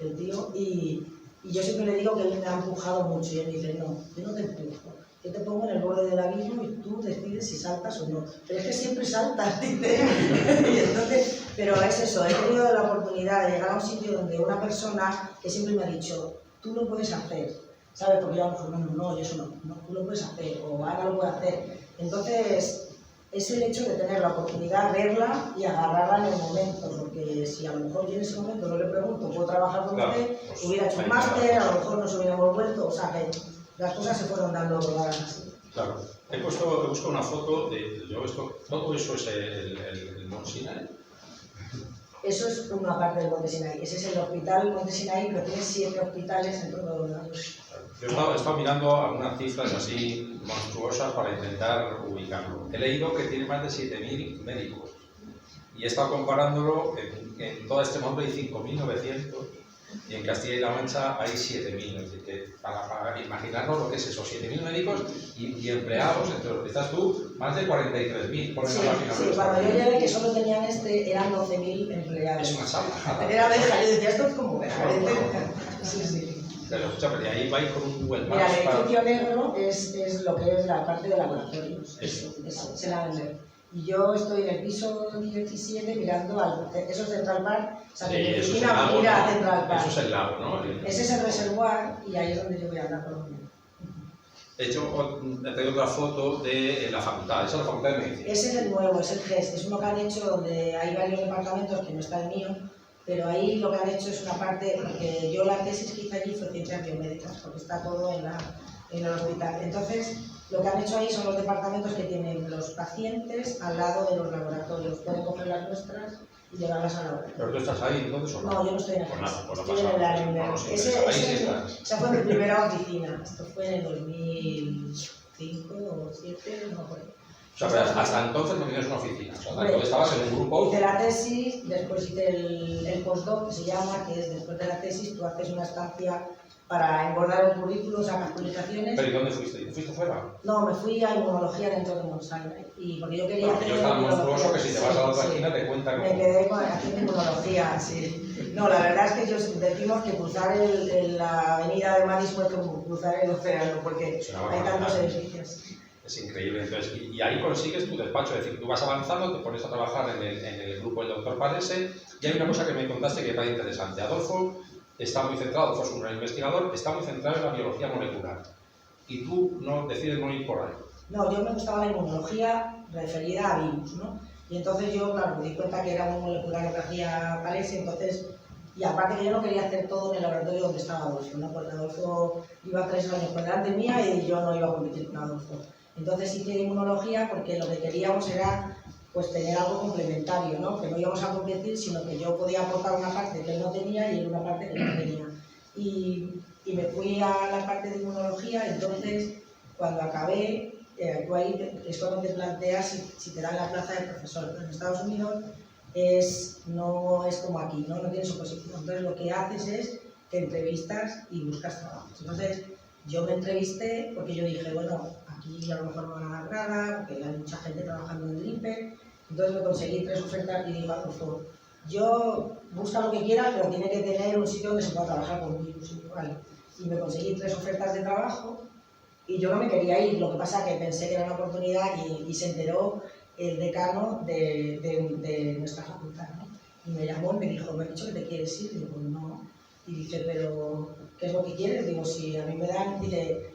el tío. Y yo siempre le digo que él me ha empujado mucho y él me dice, no, yo no te empujo. Yo te pongo en el borde del abismo y tú decides si saltas o no. Pero es que siempre saltas, dice. Y entonces, pero es eso, he tenido la oportunidad de llegar a un sitio donde una persona que siempre me ha dicho, tú lo puedes hacer, ¿sabes? Porque yo a lo mejor, no, yo eso no, tú lo puedes hacer, o Ana lo puede hacer. Entonces, es el hecho de tener la oportunidad, verla y agarrarla en el momento, porque si a lo mejor yo en ese momento no le pregunto, ¿puedo trabajar con usted? Pues, hubiera hecho un máster, a lo mejor nos hubiéramos vuelto, o sea que las cosas se fueron dando así. Claro. He buscado una foto de todo eso es el Mont Sinai. Eso es una parte del Monte Sinai. Ese es el hospital Monte Sinai, pero tiene 7 hospitales en todo el mundo. Yo he estado mirando algunas cifras así monstruosas para intentar ubicarlo. He leído que tiene más de 7.000 médicos y he estado comparándolo en todo este mundo hay 5.900 y en Castilla y La Mancha hay 7.000. Es decir, que para imaginarnos lo que es eso, 7.000 médicos y empleados, entre los que estás tú, más de 43.000. Sí, cuando yo llegué que solo tenían eran 12.000 empleados. Es una salvajada. Era abeja, yo decía, esto es como abeja. Sí. Pero escucha, de ahí vais con un Google Mira, Maps el edificio negro es lo que es la parte de laboratorios. Eso, es el ANLER. Y yo estoy en el piso 17 mirando eso es Central Park, o sea, que mi oficina mira a Central Park. Eso es el lago, ¿no? Ese es el reservoir y ahí es donde yo voy a hablar con él. De hecho, tengo otra foto de la facultad, esa es la facultad de medicina. Ese es el nuevo, es el GES, es uno que han hecho donde hay varios departamentos que no está el mío, pero ahí lo que han hecho es una parte, porque yo la tesis que hice allí fue ciencias biomédicas, porque está todo en el hospital. Entonces, lo que han hecho ahí son los departamentos que tienen los pacientes al lado de los laboratorios. Pueden coger las muestras y llevarlas a la hora. ¿Pero tú estás ahí entonces o no? No, yo no estoy en la Pues clase. nada, pues no Estoy en pasa el nada. área. No nos interesa. Ahí sí estás. Esa fue mi primera oficina. Esto fue en el 2005 o 2007, no me acuerdo. O sea, pero hasta entonces no tenías una oficina. O sea, hasta entonces estabas en un grupo. Hice la tesis, después hice el postdoc, que se llama, que es después de la tesis, tú haces una estancia para engordar el currículum, sacas publicaciones. ¿Pero y dónde fuiste? ¿Te fuiste fuera? No, me fui a inmunología dentro de Monsanto. Y porque yo quería Porque yo estaba monstruoso que si te vas a la otra esquina te cuenta Me como... quedé haciendo inmunología, sí. No, la verdad es que decimos que cruzar la avenida de Madison es como cruzar el océano, porque Es una hay tantos barbaridad. edificios. Es increíble. Entonces, y ahí consigues tu despacho, es decir, tú vas avanzando, te pones a trabajar en el grupo del doctor Palese, y hay una cosa que me contaste que me parece interesante. Adolfo está muy centrado, Adolfo es un gran investigador, está muy centrado en la biología molecular. Y tú no decides no ir por ahí. No, yo me gustaba la inmunología referida a virus, ¿no? Y entonces yo, claro, me di cuenta que era muy molecular lo que hacía Palese, entonces... Y aparte que yo no quería hacer todo en el laboratorio donde estaba Adolfo, ¿no? Porque Adolfo iba 3 años por delante mía y yo no iba a competir con Adolfo. Entonces hice inmunología porque lo que queríamos era pues tener algo complementario, ¿no? Que no íbamos a competir, sino que yo podía aportar una parte que él no tenía y él una parte que no tenía. Y me fui a la parte de inmunología, entonces cuando acabé, tú ahí es cuando te planteas si te dan la plaza de profesor. En Estados Unidos no es como aquí, ¿no? No tienes oposición. Entonces lo que haces es que entrevistas y buscas trabajos. Entonces yo me entrevisté porque yo dije, bueno, aquí a lo mejor no van a dar nada, porque hay mucha gente trabajando en el INPE. Entonces me conseguí 3 ofertas y digo, por favor, yo busca lo que quieras, pero tiene que tener un sitio donde se pueda trabajar con virus. Vale. Y me conseguí 3 ofertas de trabajo y yo no me quería ir, lo que pasa es que pensé que era una oportunidad y se enteró el decano de nuestra facultad, ¿no? Y me llamó y me dijo, me ha dicho que te quieres ir, y digo, no. Y dice, pero ¿qué es lo que quieres? Digo, si a mí me dan, dice,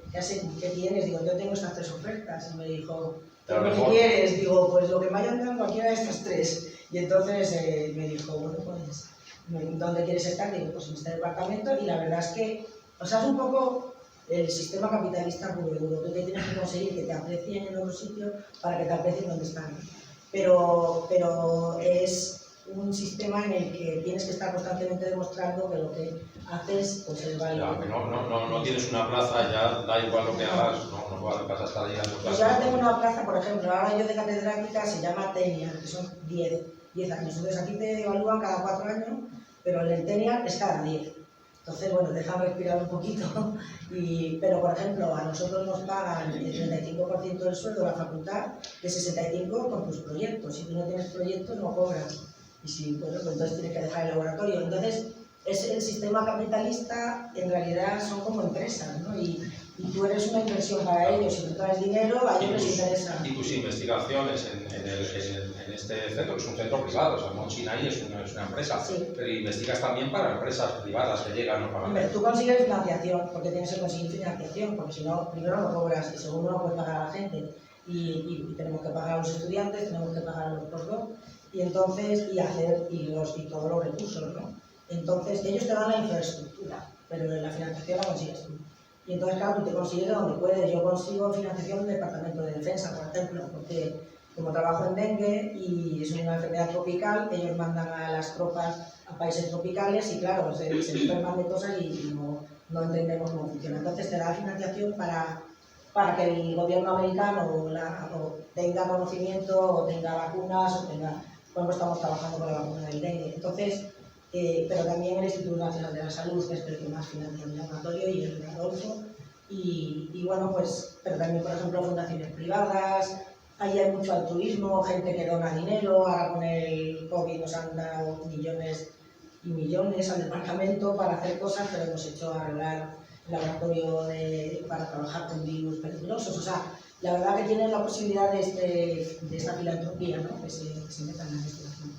¿qué tienes? Digo, yo tengo estas 3 ofertas. Y me dijo, Pero ¿qué mejor. quieres? Digo, pues lo que me hayan dado cualquiera de estas 3. Y entonces me dijo, bueno, pues, ¿dónde quieres estar? Digo, pues en este departamento. Y la verdad es que, o sea, es un poco el sistema capitalista puro y duro. Tú te tienes que conseguir que te aprecien en otro sitio para que te aprecien donde están. Pero es un sistema en el que tienes que estar constantemente demostrando que lo que haces pues es válido. Ya, que no tienes una plaza, ya da igual lo que hagas, no vas a estar ahí dando Pues yo ahora tengo clases. una plaza, por ejemplo, ahora yo de catedrática se llama TENIA, que son 10 años. Entonces aquí te evalúan cada 4 años, pero en el TENIA es cada 10. Entonces, bueno, déjame respirar un poquito. Pero, por ejemplo, a nosotros nos pagan el 35% del sueldo de la facultad, de 65% con tus proyectos. Si tú no tienes proyectos, no cobras. Y si, bueno, pues entonces tienes que dejar el laboratorio. Entonces, es el sistema capitalista, en realidad son como empresas, ¿no? Y tú eres una inversión para ellos. Si tú traes dinero, a ellos les interesa. Y tus investigaciones en este centro, que es un centro privado, o sea, Monchinay es una empresa, Sí. pero investigas también para empresas privadas que llegan o para... Hombre, tú consigues financiación, porque tienes que conseguir financiación, porque si no, primero no cobras y segundo no puedes pagar a la gente. Y tenemos que pagar a los estudiantes, tenemos que pagar a los postdocs, y entonces, y todos los recursos, ¿no? Entonces, ellos te dan la infraestructura, pero la financiación la consigues tú. Y entonces, claro, tú te consigues donde puedes. Yo consigo financiación del Departamento de Defensa, por ejemplo, porque como trabajo en dengue y es una enfermedad tropical, ellos mandan a las tropas a países tropicales y claro, se enferman de cosas y no entendemos cómo funciona. Entonces te da financiación para que el gobierno americano o tenga conocimiento o tenga vacunas o tenga, por ejemplo, estamos trabajando con la vacuna del dengue. Entonces, pero también el Instituto Nacional de la Salud, que es el que más financia el laboratorio, y el de Adolfo. Y bueno, pues, pero también, por ejemplo, fundaciones privadas. Ahí hay mucho altruismo, gente que dona dinero. Ahora con el COVID nos han dado millones y millones al departamento para hacer cosas, pero hemos hecho arreglar el laboratorio para trabajar con virus peligrosos. O sea, la verdad que tienen la posibilidad de esta filantropía, ¿no? que se meta en la investigación.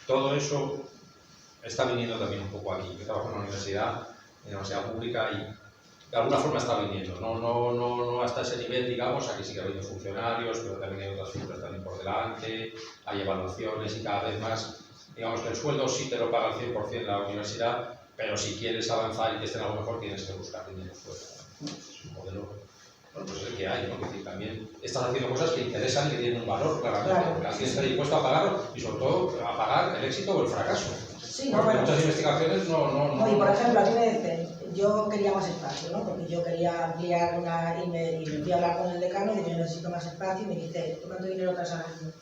Todo eso está viniendo también un poco aquí. Yo trabajo en una universidad pública y de alguna forma está viniendo, no hasta ese nivel, digamos, aquí sí que ha habido funcionarios, pero también hay otras figuras también por delante, hay evaluaciones y cada vez más digamos que el sueldo sí te lo paga al 100% la universidad, pero si quieres avanzar y que esté en algo mejor tienes que buscar dinero fuera. Es un modelo, bueno, pues es el que hay, ¿no? Es decir, también estás haciendo cosas que interesan y que tienen un valor, claramente, Claro. porque alguien está dispuesto a pagarlo y sobre todo a pagar el éxito o el fracaso. Sí, no, Porque bueno. muchas investigaciones no... Y por ejemplo, a mí me dicen, yo quería más espacio, ¿no? Porque yo quería ampliar y me fui a hablar con el decano y digo, yo necesito más espacio, y me dice, ¿tú cuánto dinero traes al año?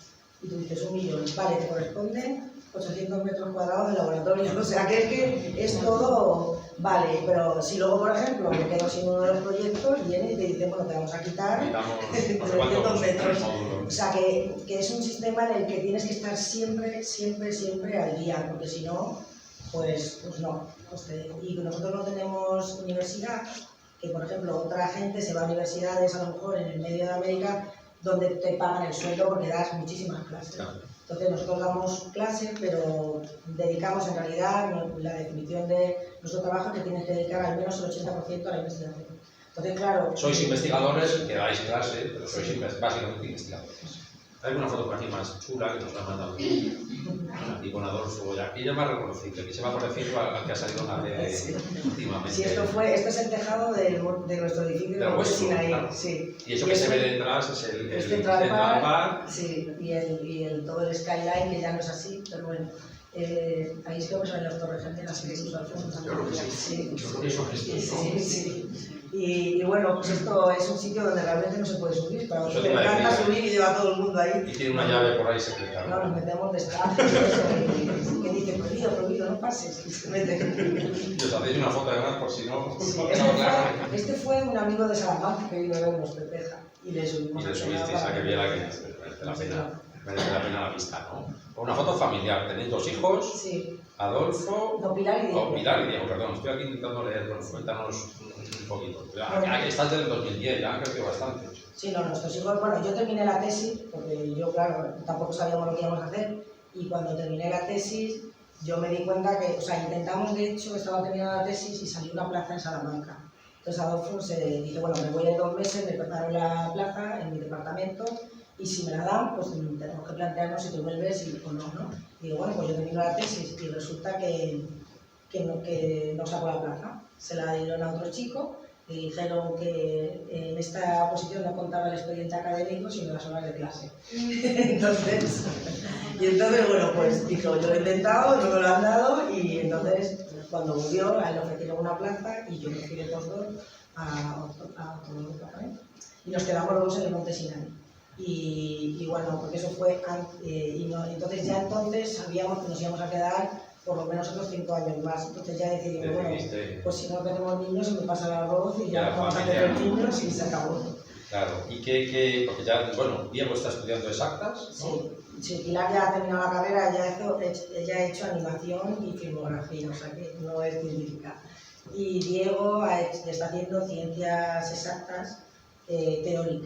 Y tú dices, 1 millón, vale, te corresponden 800 metros cuadrados de laboratorio, o sea que es todo, vale, pero si luego, por ejemplo, me quedo sin uno de los proyectos, viene y te dice, bueno, te vamos a quitar Quitamos, no sé 300 cuántos metros. O módulos. sea que es un sistema en el que tienes que estar siempre al día, porque si no, pues no. Y nosotros no tenemos universidad, que por ejemplo otra gente se va a universidades a lo mejor en el medio de América donde te pagan el sueldo porque das muchísimas clases. Claro. Entonces nosotros damos clases, pero dedicamos en realidad la definición de nuestro trabajo que tienes que dedicar al menos el 80% a la investigación. Entonces, claro... Sois investigadores que dais clase, pero sois básicamente investigadores. Hay una foto por aquí más chula que nos la ha mandado aquí con Adolfo, y ella es más reconocible, que se va pareciendo al que ha salido en la tele últimamente. Sí, este es el tejado de nuestro edificio de vuestro, Sinaí, claro. sí. Y eso que se ve detrás es el Central Park, Park. sí, todo el skyline, que ya no es así, pero bueno. Ahí es que vamos a ver las torres gemelas que incluso al fondo. Yo creo que sí. Yo creo que eso es esto. Sí. Y bueno, pues esto es un sitio donde realmente no se puede subir. Para Eso nosotros te iba me a encanta decir. subir y lleva todo el mundo ahí. Y tiene una llave por ahí secreta. No, nos metemos descalzos, que dice, prohibido, no pases. Y se mete. Y os hacéis una foto además por si no... Sí, no queda claro. este fue un amigo de Salamanca que vino a vernos de Peja y le subimos. Y le subisteis a que viera que merece la pena la vista, ¿no? Una foto familiar, tenéis 2 hijos, Sí, Adolfo... no, Pilar y Diego. Pilar y Diego, perdón, estoy aquí intentando leer, bueno, cuéntanos un poquito. Aquí estás desde el 2010, ya han crecido bastante. Sí, no, nuestros hijos, bueno, yo terminé la tesis, porque yo, claro, tampoco sabíamos lo que íbamos a hacer, y cuando terminé la tesis, yo me di cuenta que, o sea, intentamos, de hecho, estaba terminando la tesis y salió una plaza en Salamanca. Entonces Adolfo se dice, bueno, me voy en 2 meses, me preparo la plaza en mi departamento, y si me la dan, pues tenemos que plantearnos si te vuelves o no, ¿no? Y digo, bueno, pues yo termino la tesis, y resulta que no sacó la plaza. Se la dieron a otro chico, y dijeron que en esta posición no contaba el expediente académico, sino las horas de clase. entonces, bueno, pues dijo, yo lo he intentado, no me lo han dado, y entonces cuando volvió, a él le ofrecieron una plaza y yo me fui de postdoc a otro departamento. Y nos quedamos los 2 en el Monte Sinaí. Y bueno, porque eso fue, entonces ya sabíamos que nos íbamos a quedar por lo menos otros 5 años más. Entonces ya decidimos, bueno, pues si no tenemos niños, se me pasa el arroz y ya vamos a tener niños y se acabó. Claro, porque ya, bueno, Diego está estudiando exactas, ¿no? Sí, Pilar ya ha terminado la carrera, ella ha hecho animación y filmografía, o sea que no es científica. Y Diego está haciendo ciencias exactas teóricas.